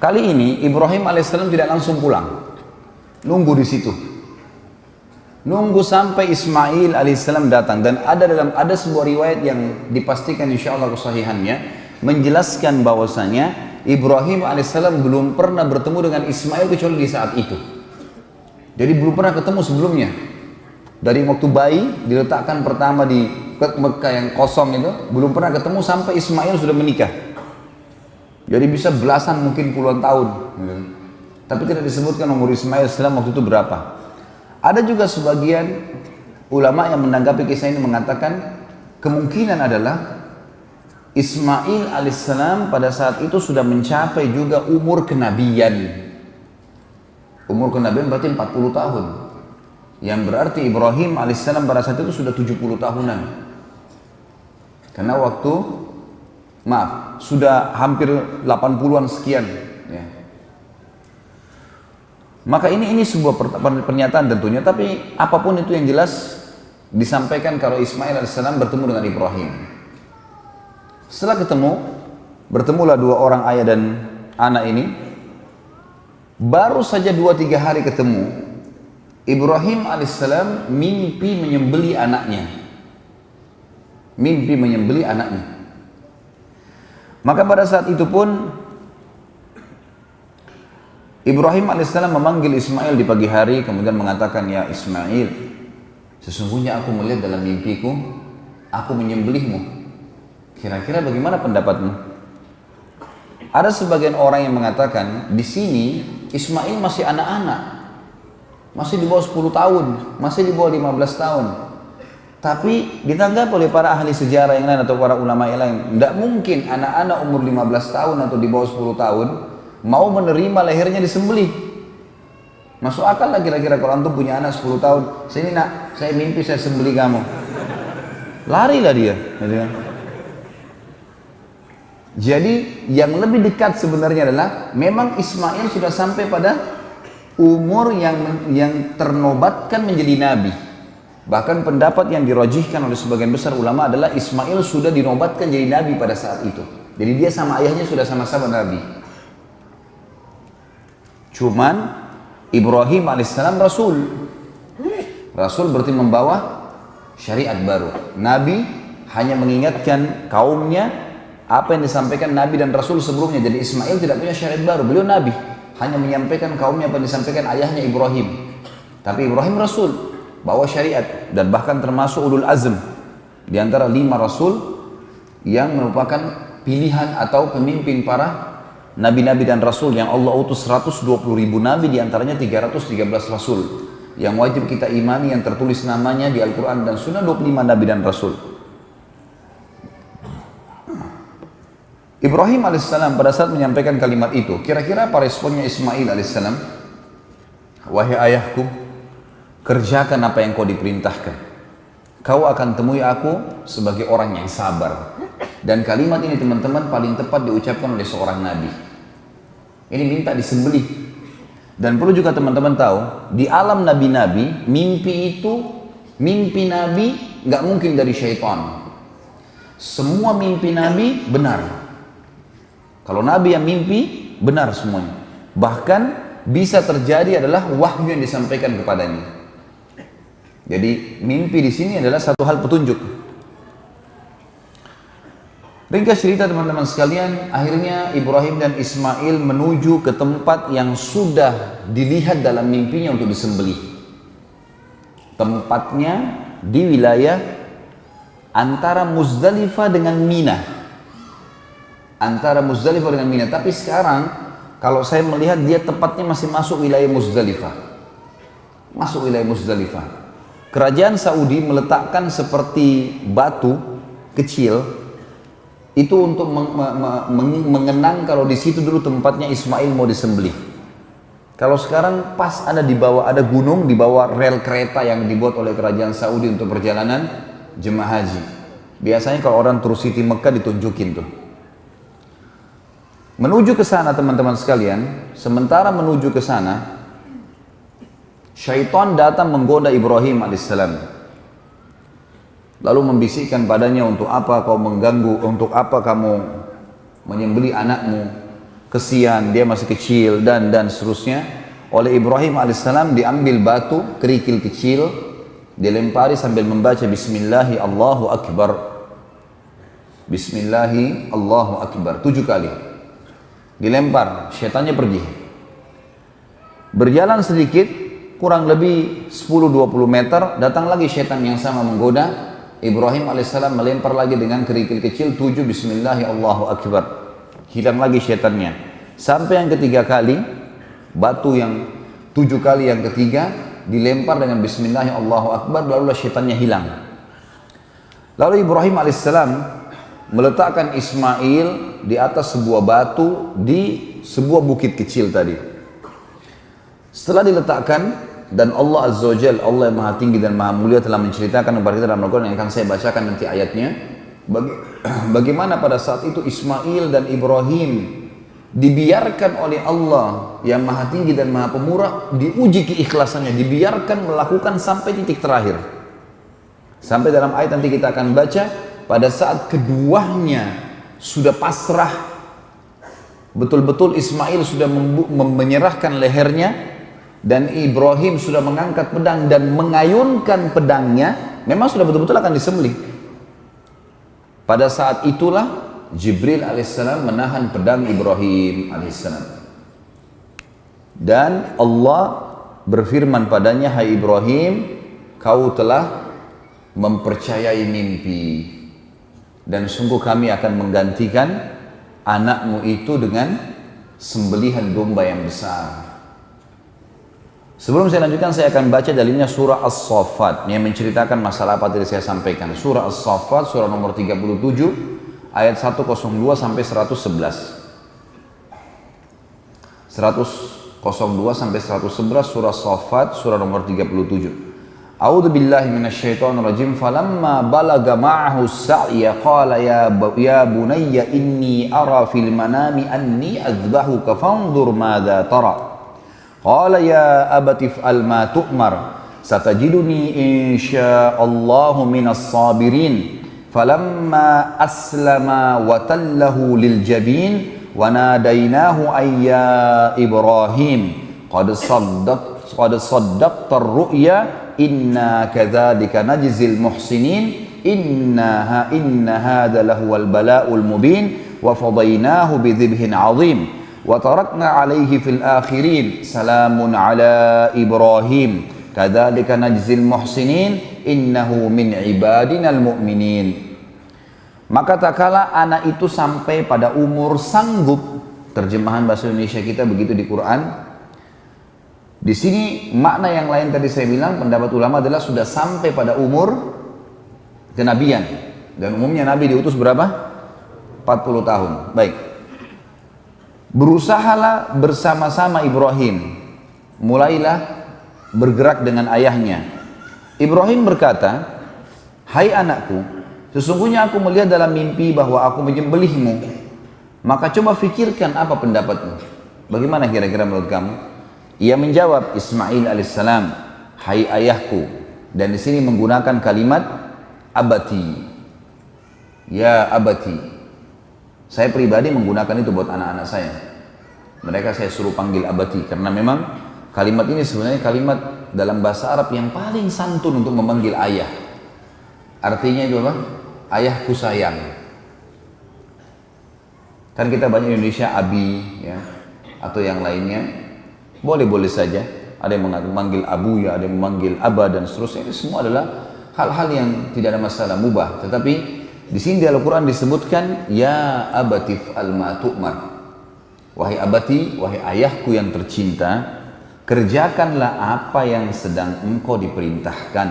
Kali ini Ibrahim alaihissalam tidak langsung pulang, nunggu di situ, nunggu sampai Ismail alaihissalam datang. Dan ada sebuah riwayat yang dipastikan insya Allah kesahihannya menjelaskan bahwasanya Ibrahim alaihissalam belum pernah bertemu dengan Ismail kecuali di saat itu. Jadi belum pernah ketemu sebelumnya. Dari waktu bayi diletakkan pertama di Mekah yang kosong itu, belum pernah ketemu sampai Ismail sudah menikah. Jadi bisa belasan mungkin puluhan tahun. Tapi tidak disebutkan umur Ismail alaihissalam waktu itu berapa. Ada juga sebagian ulama yang menanggapi kisah ini mengatakan kemungkinan adalah Ismail alaihissalam pada saat itu sudah mencapai juga umur kenabian. Umur kenabian berarti 40 tahun. Yang berarti Ibrahim alaihissalam pada saat itu sudah 70 tahunan. Karena sudah hampir 80-an sekian. Ya. Maka ini sebuah pernyataan tentunya, tapi apapun itu yang jelas disampaikan kalau Ismail alaihissalam bertemu dengan Ibrahim. Setelah bertemulah dua orang ayah dan anak ini. Baru saja 2-3 hari ketemu, Ibrahim alaihissalam mimpi menyembelih anaknya. Mimpi menyembelih anaknya. Maka pada saat itu pun Ibrahim alaihissalam memanggil Ismail di pagi hari, kemudian mengatakan, ya Ismail, sesungguhnya aku melihat dalam mimpiku, aku menyembelihmu. Kira-kira bagaimana pendapatmu? Ada sebagian orang yang mengatakan di sini Ismail masih anak-anak, masih di bawah 10 tahun, masih di bawah 15 tahun. Tapi ditanggapi oleh para ahli sejarah yang lain atau para ulama yang lain, tidak mungkin anak-anak umur 15 tahun atau di bawah 10 tahun mau menerima lehernya disembelih. Masuk akal lah kira-kira kalau antum punya anak 10 tahun, sini nak, saya mimpi saya sembelih kamu. Larilah dia. Jadi yang lebih dekat sebenarnya adalah memang Ismail sudah sampai pada umur yang ternobatkan menjadi nabi. Bahkan pendapat yang dirajihkan oleh sebagian besar ulama adalah Ismail sudah dinobatkan jadi nabi pada saat itu. Jadi dia sama ayahnya sudah sama-sama nabi. Cuman Ibrahim alaihissalam rasul. Rasul berarti membawa syariat baru. Nabi hanya mengingatkan kaumnya apa yang disampaikan nabi dan rasul sebelumnya. Jadi Ismail tidak punya syariat baru, beliau nabi, hanya menyampaikan kaumnya apa yang disampaikan ayahnya Ibrahim. Tapi Ibrahim rasul, bawa syariat, dan bahkan termasuk ulul azm di antara 5 rasul yang merupakan pilihan atau pemimpin para nabi-nabi dan rasul yang Allah utus 120.000 nabi, di antaranya 313 rasul yang wajib kita imani, yang tertulis namanya di Al-Quran dan Sunnah, 25 nabi dan rasul. Ibrahim alaihissalam pada saat menyampaikan kalimat itu, kira-kira apa responnya Ismail alaihissalam? Wahai ayahku, kerjakan apa yang kau diperintahkan. Kau akan temui aku sebagai orang yang sabar. Dan kalimat ini teman-teman paling tepat diucapkan oleh seorang nabi. Ini minta disembelih. Dan perlu juga teman-teman tahu, di alam nabi-nabi, mimpi nabi nggak mungkin dari syaitan. Semua mimpi nabi benar. Kalau nabi yang mimpi, benar semuanya. Bahkan bisa terjadi adalah wahyu yang disampaikan kepadanya. Jadi mimpi di sini adalah satu hal petunjuk. Ringkas cerita teman-teman sekalian, akhirnya Ibrahim dan Ismail menuju ke tempat yang sudah dilihat dalam mimpinya untuk disembelih. Tempatnya di wilayah antara Muzdalifah dengan Mina. Antara Muzdalifah dengan Mina. Tapi sekarang kalau saya melihat dia tepatnya masih masuk wilayah Muzdalifah. Masuk wilayah Muzdalifah. Kerajaan Saudi meletakkan seperti batu kecil itu untuk mengenang kalau di situ dulu tempatnya Ismail mau disembelih. Kalau sekarang pas ada di bawah, ada gunung di bawah rel kereta yang dibuat oleh kerajaan Saudi untuk perjalanan jemaah haji. Biasanya kalau orang terus Siti Mekah ditunjukin tuh. Menuju ke sana teman-teman sekalian, sementara menuju ke sana, syaitan datang menggoda Ibrahim alaihissalam. Lalu membisikkan padanya, untuk apa kau mengganggu, untuk apa kamu menyembelih anakmu? kesian, dia masih kecil dan seterusnya. Oleh Ibrahim alaihissalam diambil batu kerikil kecil, dilempari sambil membaca Bismillahi Allahu Akbar. Bismillahi Allahu Akbar 7 kali. Dilempar, syaitannya pergi. Berjalan sedikit, kurang lebih 10-20 meter, datang lagi syaitan yang sama menggoda. Ibrahim alaihissalam melempar lagi dengan kerikil kecil 7 Bismillahi Allahu Akbar. Hilang lagi syaitannya. Sampai yang ketiga kali, batu yang 7 kali yang ketiga dilempar dengan Bismillahi Allahu Akbar, lalu syaitannya hilang. Lalu Ibrahim alaihissalam meletakkan Ismail di atas sebuah batu di sebuah bukit kecil tadi. Setelah diletakkan, dan Allah Azza wa Jalla, Allah yang maha tinggi dan maha mulia telah menceritakan kepada kita dalam Al-Quran yang akan saya bacakan nanti ayatnya, bagaimana pada saat itu Ismail dan Ibrahim dibiarkan oleh Allah yang maha tinggi dan maha pemurah, diuji keikhlasannya, dibiarkan melakukan sampai titik terakhir. Sampai dalam ayat nanti kita akan baca, pada saat keduanya sudah pasrah, betul-betul Ismail sudah menyerahkan lehernya, dan Ibrahim sudah mengangkat pedang dan mengayunkan pedangnya, memang sudah betul-betul akan disembelih. Pada saat itulah Jibril alaihissalam menahan pedang Ibrahim alaihissalam. Dan Allah berfirman padanya, hai Ibrahim, kau telah mempercayai mimpi, dan sungguh kami akan menggantikan anakmu itu dengan sembelihan domba yang besar. Sebelum saya lanjutkan, saya akan baca dalilnya surah As-Saffat yang menceritakan masalah apa tadi saya sampaikan. Surah As-Saffat, surah nomor 37, ayat 102 sampai 111. 102 sampai 111 surah As-Saffat, surah nomor 37. A'udzu billahi minasyaitonir rajim. Falamma balaga ma'ahu as-sa'ya qala ya bunayya inni ara fil manami anni azbahuka fanzur madza tara. Qala ya abati if'al ma tu'mar satajiduni insyaallahu minas sabirin. Falamma aslama wa tallahu lil jabin wa nadainahu ayya Ibrahim qad saddaqta ar-ru'ya inna kadzalika najzil muhsinin inna hadha lahuwal bala'ul mubin wa fadainahu bidhibhin 'azim. Wa tarakna alaihi fil akhirin salamun ala Ibrahim kadzalika najzil muhsinin innahu min ibadinal mu'minin. Maka tak kala anak itu sampai pada umur sanggup, terjemahan bahasa Indonesia kita begitu di Quran. Di sini makna yang lain tadi saya bilang, pendapat ulama adalah sudah sampai pada umur kenabian, dan umumnya Nabi diutus berapa? 40 tahun. Baik. Berusahalah bersama-sama Ibrahim, mulailah bergerak dengan ayahnya. Ibrahim berkata, hai anakku, sesungguhnya aku melihat dalam mimpi bahwa aku menyembelihmu. Maka coba fikirkan apa pendapatmu. Bagaimana kira-kira menurut kamu? Ia menjawab, Ismail alaihissalam, hai ayahku. Dan di sini menggunakan kalimat abati. Ya abati. Saya pribadi menggunakan itu buat anak-anak saya. Mereka saya suruh panggil abati karena memang kalimat ini sebenarnya kalimat dalam bahasa Arab yang paling santun untuk memanggil ayah. Artinya itu apa? Ayahku sayang. Kan kita banyak di Indonesia abi ya, atau yang lainnya. Boleh-boleh saja. Ada yang memanggil abu ya, ada yang memanggil aba dan seterusnya. Ini semua adalah hal-hal yang tidak ada masalah, mubah. Tetapi di sini di Al-Quran disebutkan, ya abati if'al ma tu'mar. Wahai abati, wahai ayahku yang tercinta, kerjakanlah apa yang sedang engkau diperintahkan.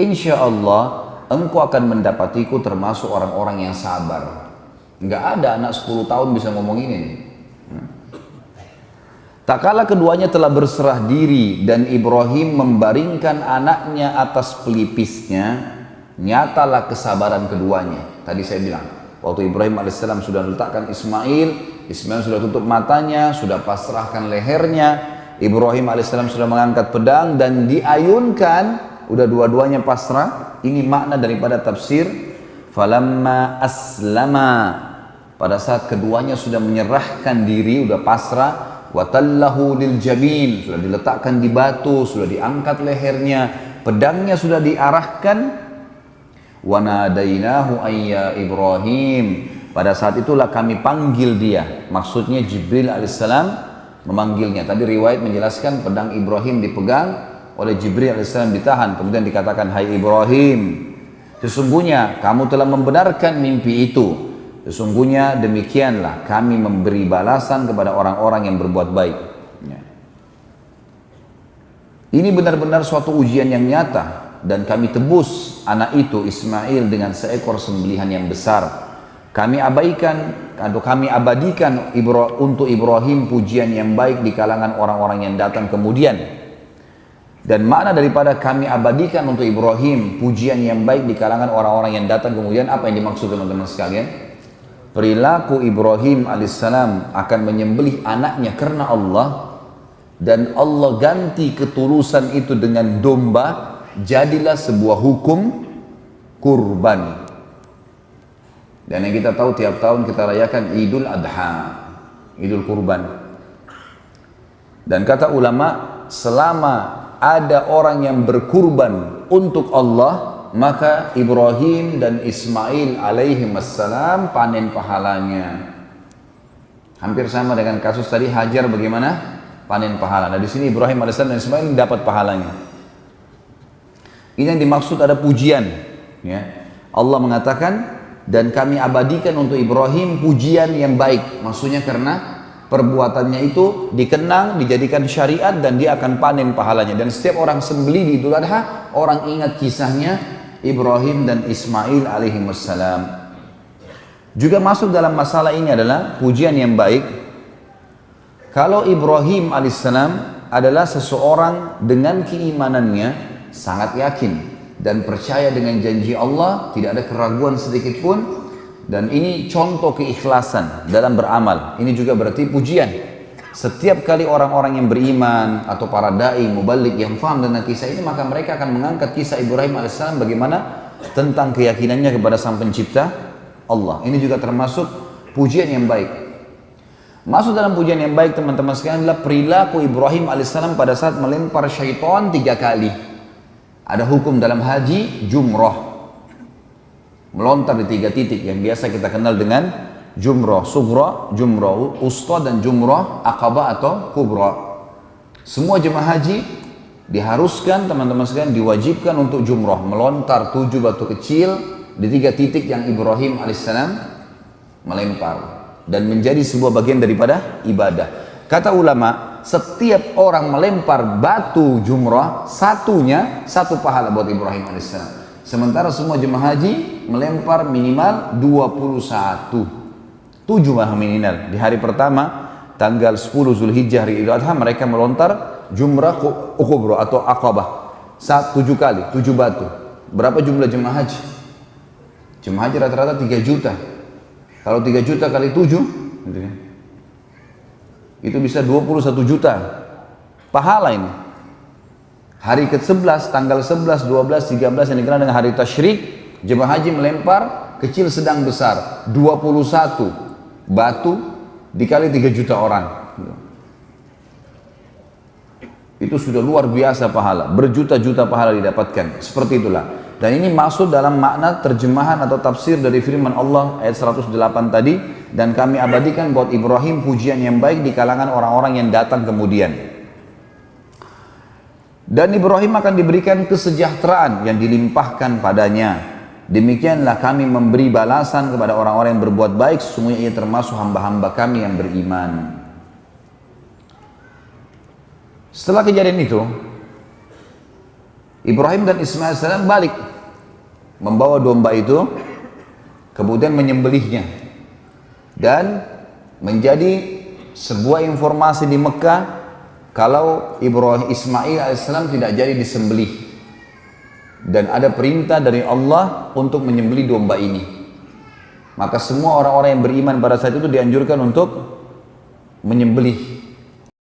Insya Allah engkau akan mendapatiku termasuk orang-orang yang sabar. Enggak ada anak 10 tahun bisa ngomong ini. Tak kala keduanya telah berserah diri dan Ibrahim membaringkan anaknya atas pelipisnya, nyatalah kesabaran keduanya. Tadi saya bilang, waktu Ibrahim alaihissalam sudah letakkan Ismail sudah tutup matanya, sudah pasrahkan lehernya. Ibrahim alaihissalam sudah mengangkat pedang dan diayunkan, udah dua-duanya pasrah. Ini makna daripada tafsir falamma aslama. pada saat keduanya sudah menyerahkan diri, sudah pasrah, watallahu lil jabin, sudah diletakkan di batu, sudah diangkat lehernya, pedangnya sudah diarahkan, wa nadainahu ayya Ibrahim, pada saat itulah kami panggil dia, maksudnya Jibril alaihissalam memanggilnya. Tadi riwayat menjelaskan pedang Ibrahim dipegang oleh Jibril alaihissalam, ditahan, kemudian dikatakan, hai Ibrahim, sesungguhnya kamu telah membenarkan mimpi itu. Sesungguhnya demikianlah kami memberi balasan kepada orang-orang yang berbuat baik. Ini benar-benar suatu ujian yang nyata, dan kami tebus anak itu Ismail dengan seekor sembelihan yang besar. Kami abaikan atau kami abadikan untuk Ibrahim pujian yang baik di kalangan orang-orang yang datang kemudian. Dan makna daripada kami abadikan untuk Ibrahim pujian yang baik di kalangan orang-orang yang datang kemudian, apa yang dimaksud teman-teman sekalian? Perilaku Ibrahim alaihissalam akan menyembelih anaknya karena Allah, dan Allah ganti ketulusan itu dengan domba, jadilah sebuah hukum kurban. Dan yang kita tahu tiap tahun kita rayakan Idul Adha, Idul Kurban. Dan kata ulama, selama ada orang yang berkurban untuk Allah, maka Ibrahim dan Ismail alaihi wassalam panen pahalanya. Hampir sama dengan kasus tadi Hajar, bagaimana panen pahala. Nah di sini Ibrahim alaihissalam dan Ismail dapat pahalanya. Ini yang dimaksud ada pujian. Ya. Allah mengatakan, dan kami abadikan untuk Ibrahim pujian yang baik. Maksudnya karena perbuatannya itu dikenang, dijadikan syariat, dan dia akan panen pahalanya. Dan setiap orang sembelih di Idul Adha, orang ingat kisahnya Ibrahim dan Ismail alaihi wassalam. Juga masuk dalam masalah ini adalah pujian yang baik. Kalau Ibrahim alaihissalam adalah seseorang dengan keimanannya sangat yakin dan percaya dengan janji Allah, tidak ada keraguan sedikit pun, dan ini contoh keikhlasan dalam beramal. Ini juga berarti pujian. Setiap kali orang-orang yang beriman atau para dai mubalik yang faham dengan kisah ini, maka mereka akan mengangkat kisah Ibrahim alaihissalam bagaimana tentang keyakinannya kepada Sang Pencipta Allah. Ini juga termasuk pujian yang baik. Masuk dalam pujian yang baik teman-teman sekalian adalah perilaku Ibrahim alaihissalam pada saat melempar syaitan 3 kali. Ada hukum dalam haji jumrah, melontar di 3 titik yang biasa kita kenal dengan jumrah sughra, jumrah usta, dan jumrah aqabah atau kubra. Semua jemaah haji diharuskan teman-teman sekalian, diwajibkan untuk jumrah, melontar 7 batu kecil di 3 titik yang Ibrahim alaihissalam melempar, dan menjadi sebuah bagian daripada ibadah. Kata ulama, setiap orang melempar batu jumrah, satunya 1 pahala buat Ibrahim alaihissalam. Sementara semua jemaah haji melempar minimal 21. 7 minimal. Di hari pertama tanggal 10 Zulhijjah hari Idul Adha, mereka melontar jumrah kubra atau aqabah 7 kali, 7 batu. Berapa jumlah jemaah haji? Jemaah haji rata-rata 3 juta. Kalau 3 juta kali 7 gitu kan, itu bisa 21 juta pahala ini. Hari ke-11, tanggal 11, 12, 13 yang dikenal dengan hari tasyrik, jemaah haji melempar kecil sedang besar 21 batu dikali 3 juta orang. Itu sudah luar biasa pahala, berjuta-juta pahala didapatkan. Seperti itulah. Dan ini masuk dalam makna terjemahan atau tafsir dari firman Allah ayat 108 tadi, dan kami abadikan buat Ibrahim pujian yang baik di kalangan orang-orang yang datang kemudian. Dan Ibrahim akan diberikan kesejahteraan yang dilimpahkan padanya. Demikianlah kami memberi balasan kepada orang-orang yang berbuat baik, sesungguhnya ia termasuk hamba-hamba kami yang beriman. Setelah kejadian itu, Ibrahim dan Ismail AS balik membawa domba itu, kemudian menyembelihnya, dan menjadi sebuah informasi di Mekah kalau Ismail AS tidak jadi disembelih, dan ada perintah dari Allah untuk menyembelih domba ini. Maka semua orang-orang yang beriman pada saat itu dianjurkan untuk menyembelih